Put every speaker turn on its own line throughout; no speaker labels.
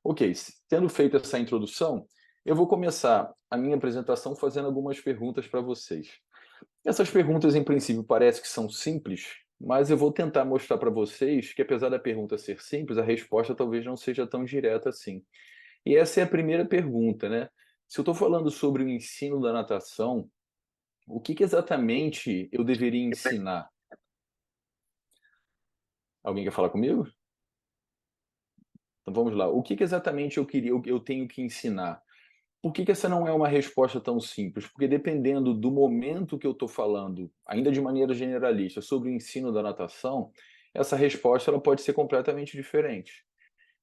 Ok, tendo feito essa introdução, eu vou começar a minha apresentação fazendo algumas perguntas para vocês. Essas perguntas, em princípio, parece que são simples, mas eu vou tentar mostrar para vocês que, apesar da pergunta ser simples, a resposta talvez não seja tão direta assim. E essa é a primeira pergunta, né? Se eu estou falando sobre o ensino da natação, o que que exatamente eu deveria ensinar? Alguém quer falar comigo? Então vamos lá. O que que exatamente eu tenho que ensinar? Por que que essa não é uma resposta tão simples? Porque dependendo do momento que eu estou falando, ainda de maneira generalista, sobre o ensino da natação, essa resposta ela pode ser completamente diferente.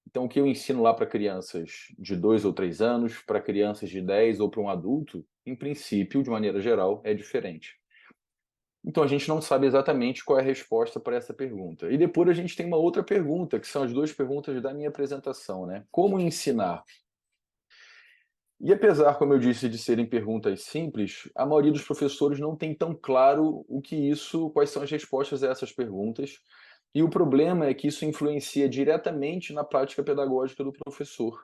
Então, o que eu ensino lá para crianças de 2 ou 3 anos, para crianças de 10 ou para um adulto, em princípio, de maneira geral, é diferente. Então, a gente não sabe exatamente qual é a resposta para essa pergunta. E depois a gente tem uma outra pergunta, que são as duas perguntas da minha apresentação, né? Como ensinar? E apesar, como eu disse, de serem perguntas simples, a maioria dos professores não tem tão claro quais são as respostas a essas perguntas. E o problema é que isso influencia diretamente na prática pedagógica do professor.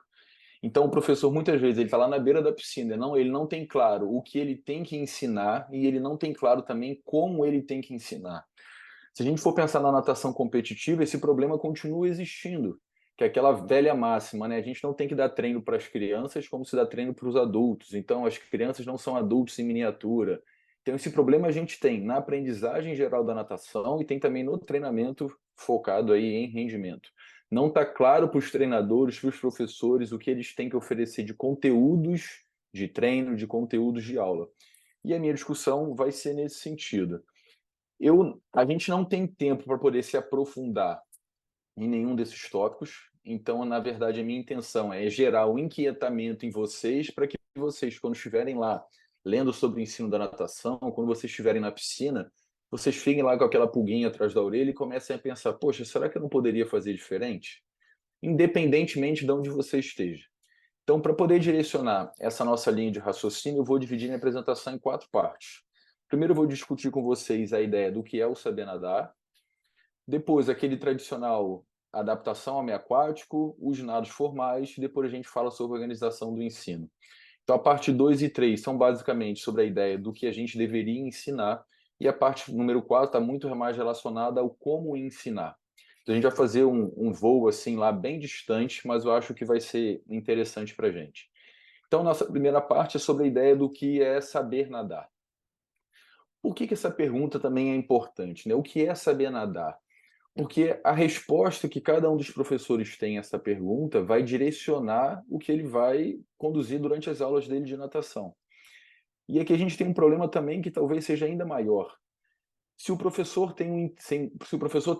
Então, o professor, muitas vezes, ele está lá na beira da piscina, ele não tem claro o que ele tem que ensinar e ele não tem claro também como ele tem que ensinar. Se a gente for pensar na natação competitiva, esse problema continua existindo, que é aquela velha máxima, né? A gente não tem que dar treino para as crianças como se dá treino para os adultos. Então, as crianças não são adultos em miniatura. Então, esse problema a gente tem na aprendizagem geral da natação e tem também no treinamento focado aí em rendimento. Não está claro para os treinadores, para os professores, o que eles têm que oferecer de conteúdos de treino, de conteúdos de aula. E a minha discussão vai ser nesse sentido. A gente não tem tempo para poder se aprofundar em nenhum desses tópicos, então, na verdade, a minha intenção é gerar o inquietamento em vocês para que vocês, quando estiverem lá lendo sobre o ensino da natação, quando vocês estiverem na piscina, vocês fiquem lá com aquela pulguinha atrás da orelha e comecem a pensar: poxa, será que eu não poderia fazer diferente? Independentemente de onde você esteja. Então, para poder direcionar essa nossa linha de raciocínio, eu vou dividir minha apresentação em 4 partes. Primeiro, eu vou discutir com vocês a ideia do que é o saber nadar. Depois, aquele tradicional adaptação ao meio aquático, os nados formais. Depois, a gente fala sobre a organização do ensino. Então, a parte 2 e 3 são basicamente sobre a ideia do que a gente deveria ensinar. E a parte número 4 está muito mais relacionada ao como ensinar. Então, a gente vai fazer um voo assim lá bem distante, mas eu acho que vai ser interessante para a gente. Então, nossa primeira parte é sobre a ideia do que é saber nadar. Por que que essa pergunta também é importante, né? O que é saber nadar? Porque a resposta que cada um dos professores tem a essa pergunta vai direcionar o que ele vai conduzir durante as aulas dele de natação. E aqui a gente tem um problema também que talvez seja ainda maior. Se o professor tem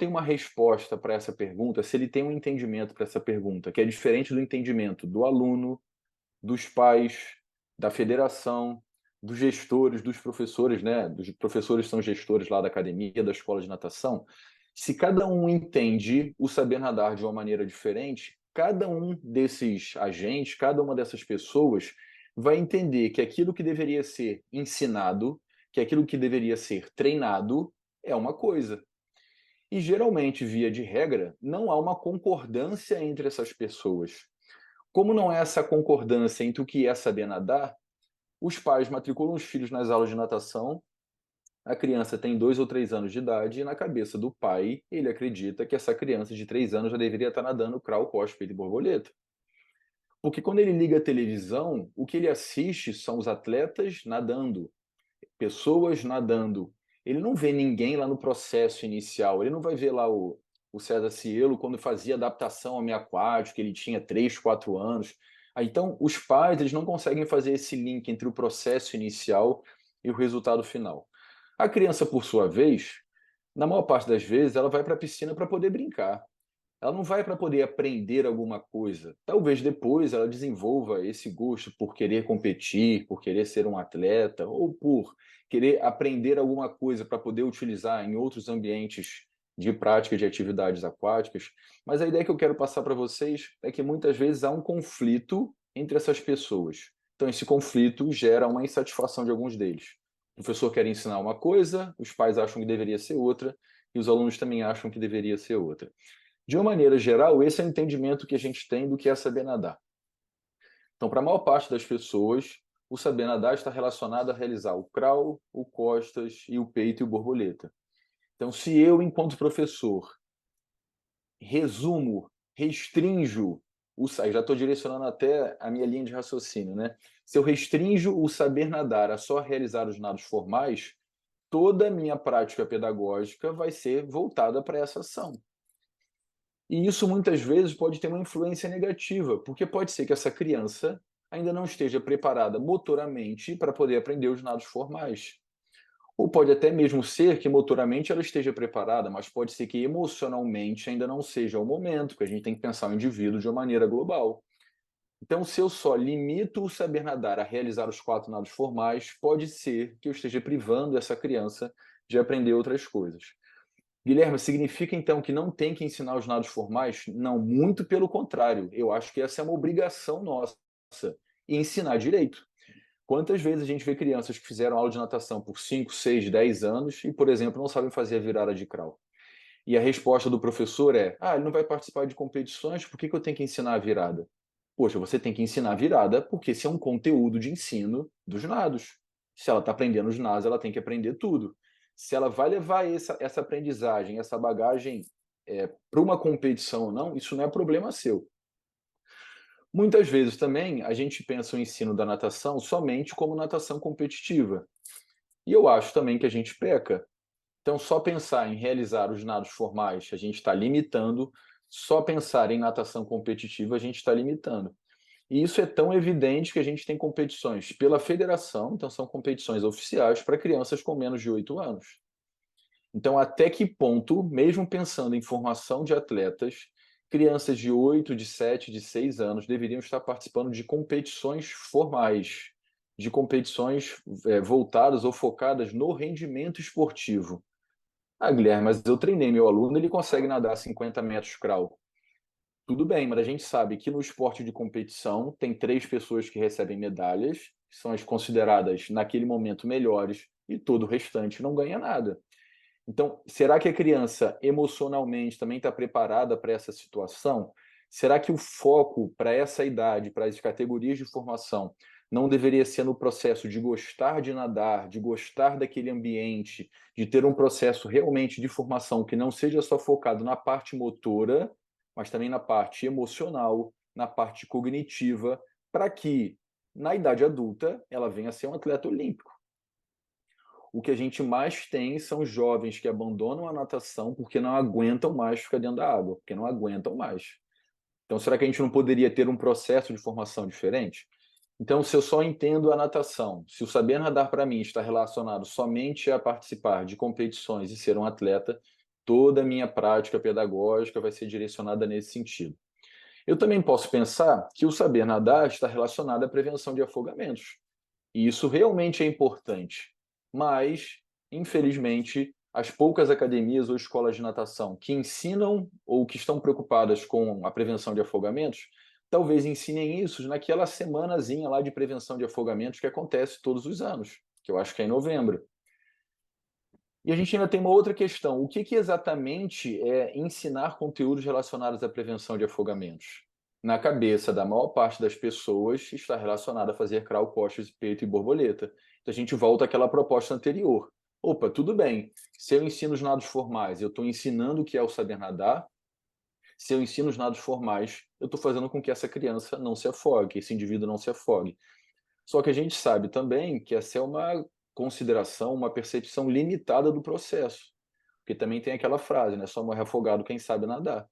uma resposta para essa pergunta, se ele tem um entendimento para essa pergunta, que é diferente do entendimento do aluno, dos pais, da federação, dos gestores, dos professores, né? Dos professores são gestores lá da academia, da escola de natação. Se cada um entende o saber nadar de uma maneira diferente, cada um desses agentes, cada uma dessas pessoas vai entender que aquilo que deveria ser ensinado, que aquilo que deveria ser treinado, é uma coisa. E geralmente, via de regra, não há uma concordância entre essas pessoas. Como não há essa concordância entre o que é saber nadar, os pais matriculam os filhos nas aulas de natação, a criança tem 2 ou 3 anos de idade e na cabeça do pai, ele acredita que essa criança de 3 anos já deveria estar nadando crawl, cospe e borboleta. Porque quando ele liga a televisão, o que ele assiste são os atletas nadando, pessoas nadando. Ele não vê ninguém lá no processo inicial, ele não vai ver lá o César Cielo quando fazia adaptação ao meio aquático, ele tinha 3, 4 anos. Então, os pais eles não conseguem fazer esse link entre o processo inicial e o resultado final. A criança, por sua vez, na maior parte das vezes, ela vai para a piscina para poder brincar. Ela não vai para poder aprender alguma coisa. Talvez depois ela desenvolva esse gosto por querer competir, por querer ser um atleta, ou por querer aprender alguma coisa para poder utilizar em outros ambientes de prática de atividades aquáticas. Mas a ideia que eu quero passar para vocês é que muitas vezes há um conflito entre essas pessoas. Então, esse conflito gera uma insatisfação de alguns deles. O professor quer ensinar uma coisa, os pais acham que deveria ser outra, e os alunos também acham que deveria ser outra. De uma maneira geral, esse é o entendimento que a gente tem do que é saber nadar. Então, para a maior parte das pessoas, o saber nadar está relacionado a realizar o crawl, o costas e o peito e o borboleta. Então, se eu, enquanto professor, resumo, restrinjo, já estou direcionando até a minha linha de raciocínio, né? Se eu restrinjo o saber nadar a só realizar os nados formais, toda a minha prática pedagógica vai ser voltada para essa ação. E isso muitas vezes pode ter uma influência negativa, porque pode ser que essa criança ainda não esteja preparada motoramente para poder aprender os nados formais. Ou pode até mesmo ser que motoramente ela esteja preparada, mas pode ser que emocionalmente ainda não seja o momento, porque a gente tem que pensar o indivíduo de uma maneira global. Então, se eu só limito o saber nadar a realizar os 4 nados formais, pode ser que eu esteja privando essa criança de aprender outras coisas. Guilherme, significa então que não tem que ensinar os nados formais? Não, muito pelo contrário. Eu acho que essa é uma obrigação nossa, e ensinar direito. Quantas vezes a gente vê crianças que fizeram aula de natação por 5, 6, 10 anos e, por exemplo, não sabem fazer a virada de crawl? E a resposta do professor é: ele não vai participar de competições, por que eu tenho que ensinar a virada? Poxa, você tem que ensinar a virada porque esse é um conteúdo de ensino dos nados. Se ela está aprendendo os nados, ela tem que aprender tudo. Se ela vai levar essa aprendizagem, essa bagagem para uma competição ou não, isso não é problema seu. Muitas vezes também a gente pensa o ensino da natação somente como natação competitiva. E eu acho também que a gente peca. Então, só pensar em realizar os nados formais, a gente está limitando. Só pensar em natação competitiva, a gente está limitando. E isso é tão evidente que a gente tem competições pela federação, então são competições oficiais para crianças com menos de 8 anos. Então, até que ponto, mesmo pensando em formação de atletas, crianças de 8, de 7, de 6 anos deveriam estar participando de competições formais, de competições voltadas ou focadas no rendimento esportivo? Guilherme, mas eu treinei meu aluno, ele consegue nadar 50 metros crawl. Tudo bem, mas a gente sabe que no esporte de competição tem 3 pessoas que recebem medalhas, que são as consideradas naquele momento melhores, e todo o restante não ganha nada. Então, será que a criança emocionalmente também está preparada para essa situação? Será que o foco para essa idade, para as categorias de formação, não deveria ser no processo de gostar de nadar, de gostar daquele ambiente, de ter um processo realmente de formação que não seja só focado na parte motora, mas também na parte emocional, na parte cognitiva, para que, na idade adulta, ela venha a ser um atleta olímpico? O que a gente mais tem são jovens que abandonam a natação porque não aguentam mais ficar dentro da água, porque não aguentam mais. Então, será que a gente não poderia ter um processo de formação diferente? Então, se eu só entendo a natação, se o saber nadar para mim está relacionado somente a participar de competições e ser um atleta, toda a minha prática pedagógica vai ser direcionada nesse sentido. Eu também posso pensar que o saber nadar está relacionado à prevenção de afogamentos. E isso realmente é importante. Mas, infelizmente, as poucas academias ou escolas de natação que ensinam ou que estão preocupadas com a prevenção de afogamentos, talvez ensinem isso naquela semanazinha lá de prevenção de afogamentos que acontece todos os anos, que eu acho que é em novembro. E a gente ainda tem uma outra questão: o que exatamente é ensinar conteúdos relacionados à prevenção de afogamentos? Na cabeça da maior parte das pessoas está relacionado a fazer crawl, costas, peito e borboleta. Então a gente volta àquela proposta anterior. Opa, tudo bem. Se eu ensino os nados formais, eu estou ensinando o que é o saber nadar. Se eu ensino os nados formais, eu estou fazendo com que essa criança não se afogue, que esse indivíduo não se afogue. Só que a gente sabe também que essa é uma consideração, uma percepção limitada do processo. Porque também tem aquela frase, né? Só morre afogado quem sabe nadar.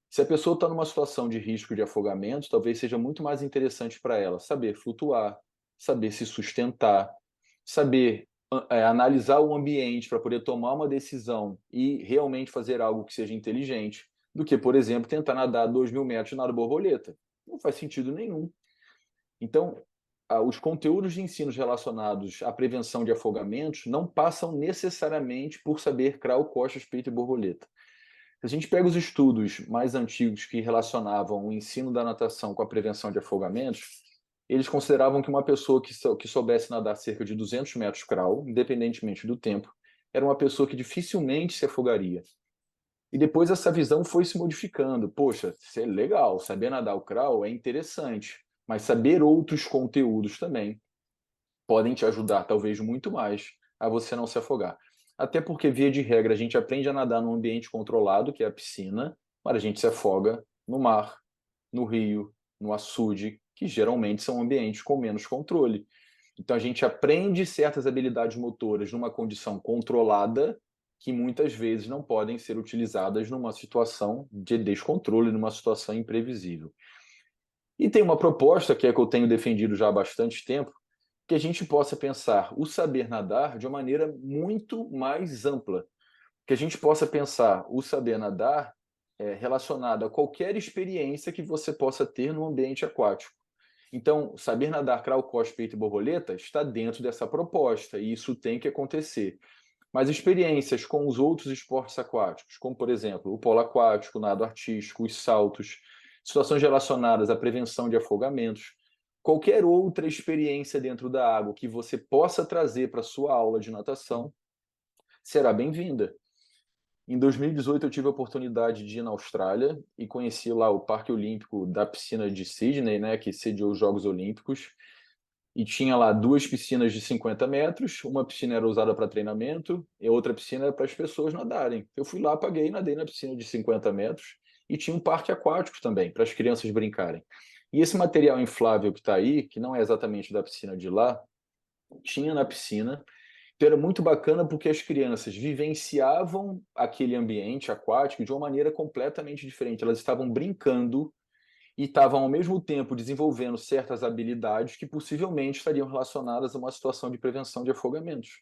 Se a pessoa está numa situação de risco de afogamento, talvez seja muito mais interessante para ela saber flutuar, saber se sustentar, saber analisar o ambiente para poder tomar uma decisão e realmente fazer algo que seja inteligente, do que, por exemplo, tentar nadar 2.000 metros de nado borboleta. Não faz sentido nenhum. Então, os conteúdos de ensino relacionados à prevenção de afogamentos não passam necessariamente por saber crawl, costas, peito e borboleta. Se a gente pega os estudos mais antigos que relacionavam o ensino da natação com a prevenção de afogamentos, eles consideravam que uma pessoa que soubesse nadar cerca de 200 metros crawl, independentemente do tempo, era uma pessoa que dificilmente se afogaria. E depois essa visão foi se modificando. Poxa, isso é legal, saber nadar o crawl é interessante, mas saber outros conteúdos também podem te ajudar, talvez muito mais, a você não se afogar. Até porque, via de regra, a gente aprende a nadar num ambiente controlado, que é a piscina, mas a gente se afoga no mar, no rio, no açude, que geralmente são ambientes com menos controle. Então a gente aprende certas habilidades motoras numa condição controlada, que muitas vezes não podem ser utilizadas numa situação de descontrole, numa situação imprevisível. E tem uma proposta, que é que eu tenho defendido já há bastante tempo, que a gente possa pensar o saber nadar de uma maneira muito mais ampla. Que a gente possa pensar o saber nadar relacionado a qualquer experiência que você possa ter no ambiente aquático. Então, saber nadar crawl, cospe, peito e borboleta está dentro dessa proposta, e isso tem que acontecer. Mas experiências com os outros esportes aquáticos, como, por exemplo, o polo aquático, o nado artístico, os saltos, situações relacionadas à prevenção de afogamentos, qualquer outra experiência dentro da água que você possa trazer para a sua aula de natação, será bem-vinda. Em 2018, eu tive a oportunidade de ir na Austrália e conheci lá o Parque Olímpico da Piscina de Sydney, né, que sediou os Jogos Olímpicos, e tinha lá duas piscinas de 50 metros, uma piscina era usada para treinamento e outra piscina era para as pessoas nadarem. Eu fui lá, paguei, nadei na piscina de 50 metros e tinha um parque aquático também, para as crianças brincarem. E esse material inflável que está aí, que não é exatamente da piscina de lá, tinha na piscina. Então era muito bacana porque as crianças vivenciavam aquele ambiente aquático de uma maneira completamente diferente. Elas estavam brincando e estavam ao mesmo tempo desenvolvendo certas habilidades que possivelmente estariam relacionadas a uma situação de prevenção de afogamentos.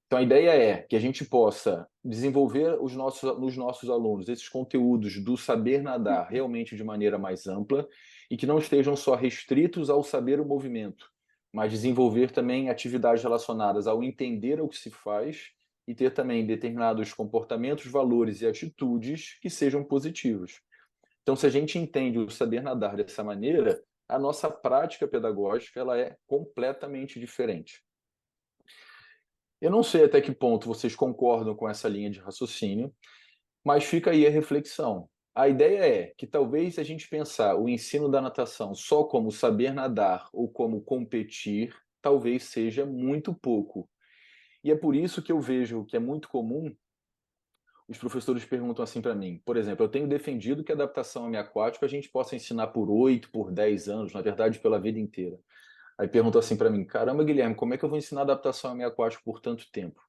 Então a ideia é que a gente possa desenvolver nos nossos alunos esses conteúdos do saber nadar realmente de maneira mais ampla e que não estejam só restritos ao saber o movimento, mas desenvolver também atividades relacionadas ao entender o que se faz e ter também determinados comportamentos, valores e atitudes que sejam positivos. Então, se a gente entende o saber nadar dessa maneira, a nossa prática pedagógica ela é completamente diferente. Eu não sei até que ponto vocês concordam com essa linha de raciocínio, mas fica aí a reflexão. A ideia é que talvez se a gente pensar o ensino da natação só como saber nadar ou como competir, talvez seja muito pouco. E é por isso que eu vejo que é muito comum os professores perguntam assim para mim, por exemplo, eu tenho defendido que a adaptação semiaquática a gente possa ensinar por 8, por 10 anos, na verdade pela vida inteira. Aí perguntam assim para mim, caramba, Guilherme, como é que eu vou ensinar adaptação semiaquática por tanto tempo?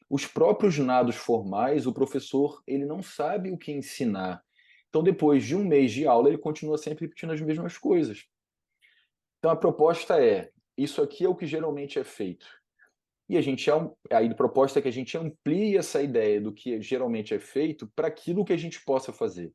Os próprios nados formais, o professor, ele não sabe o que ensinar. Então, depois de um mês de aula, ele continua sempre repetindo as mesmas coisas. Então, a proposta é, isso aqui é o que geralmente é feito. E a proposta é que a gente amplie essa ideia do que geralmente é feito para aquilo que a gente possa fazer.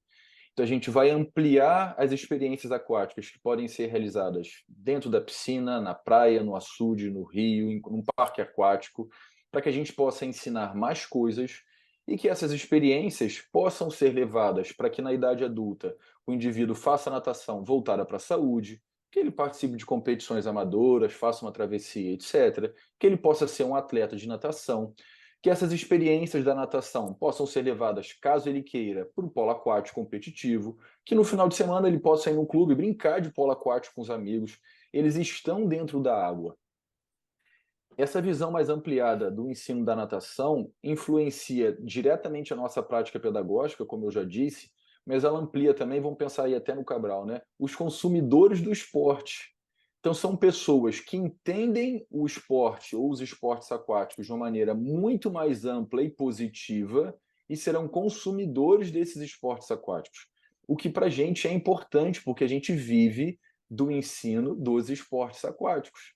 Então, a gente vai ampliar as experiências aquáticas que podem ser realizadas dentro da piscina, na praia, no açude, no rio, num parque aquático, para que a gente possa ensinar mais coisas e que essas experiências possam ser levadas para que na idade adulta o indivíduo faça natação voltada para a saúde, que ele participe de competições amadoras, faça uma travessia, etc., que ele possa ser um atleta de natação, que essas experiências da natação possam ser levadas, caso ele queira, para o polo aquático competitivo, que no final de semana ele possa ir no clube brincar de polo aquático com os amigos. Eles estão dentro da água. Essa visão mais ampliada do ensino da natação influencia diretamente a nossa prática pedagógica, como eu já disse, mas ela amplia também, vamos pensar aí até no Cabral, né? Os consumidores do esporte. Então, são pessoas que entendem o esporte ou os esportes aquáticos de uma maneira muito mais ampla e positiva e serão consumidores desses esportes aquáticos. O que para a gente é importante, porque a gente vive do ensino dos esportes aquáticos.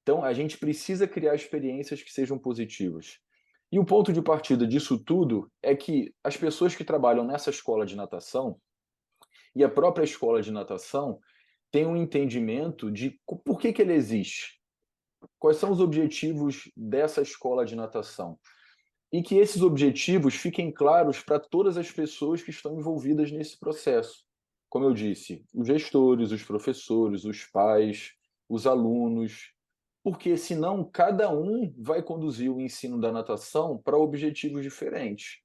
Então, a gente precisa criar experiências que sejam positivas. E o ponto de partida disso tudo é que as pessoas que trabalham nessa escola de natação e a própria escola de natação têm um entendimento de por que ele existe, quais são os objetivos dessa escola de natação. E que esses objetivos fiquem claros para todas as pessoas que estão envolvidas nesse processo. Como eu disse, os gestores, os professores, os pais, os alunos, porque senão cada um vai conduzir o ensino da natação para objetivos diferentes.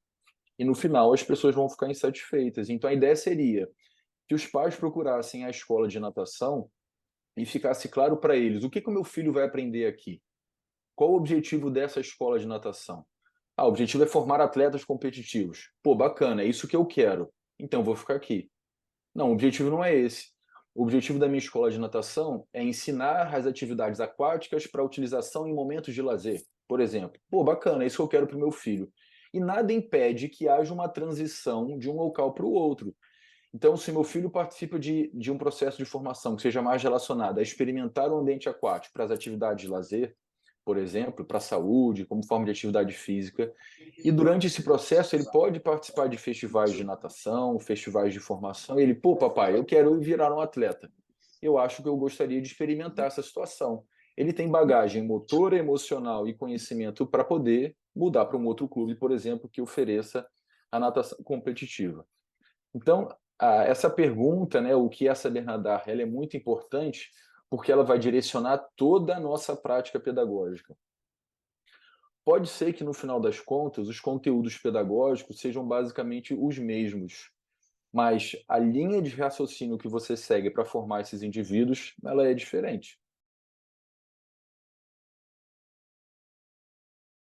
e no final as pessoas vão ficar insatisfeitas. Então a ideia seria que os pais procurassem a escola de natação e ficasse claro para eles o que que o meu filho vai aprender aqui. Qual o objetivo dessa escola de natação? Ah, o objetivo é formar atletas competitivos. Pô, bacana, é isso que eu quero. Então, eu vou ficar aqui. Não, o objetivo não é esse. O objetivo da minha escola de natação é ensinar as atividades aquáticas para utilização em momentos de lazer, por exemplo. Pô, bacana, é isso que eu quero para o meu filho. E nada impede que haja uma transição de um local para o outro. Então, se meu filho participa de um processo de formação que seja mais relacionado a experimentar o ambiente aquático para as atividades de lazer, por exemplo, para a saúde, como forma de atividade física, e durante esse processo ele pode participar de festivais de natação, festivais de formação, e ele, pô, papai, eu quero virar um atleta. Eu acho que eu gostaria de experimentar essa situação. Ele tem bagagem motora, emocional e conhecimento para poder mudar para um outro clube, por exemplo, que ofereça a natação competitiva. Então, essa pergunta, né, o que é saber nadar, ela é muito importante porque ela vai direcionar toda a nossa prática pedagógica. Pode ser que no final das contas os conteúdos pedagógicos sejam basicamente os mesmos, mas a linha de raciocínio que você segue para formar esses indivíduos, ela é diferente.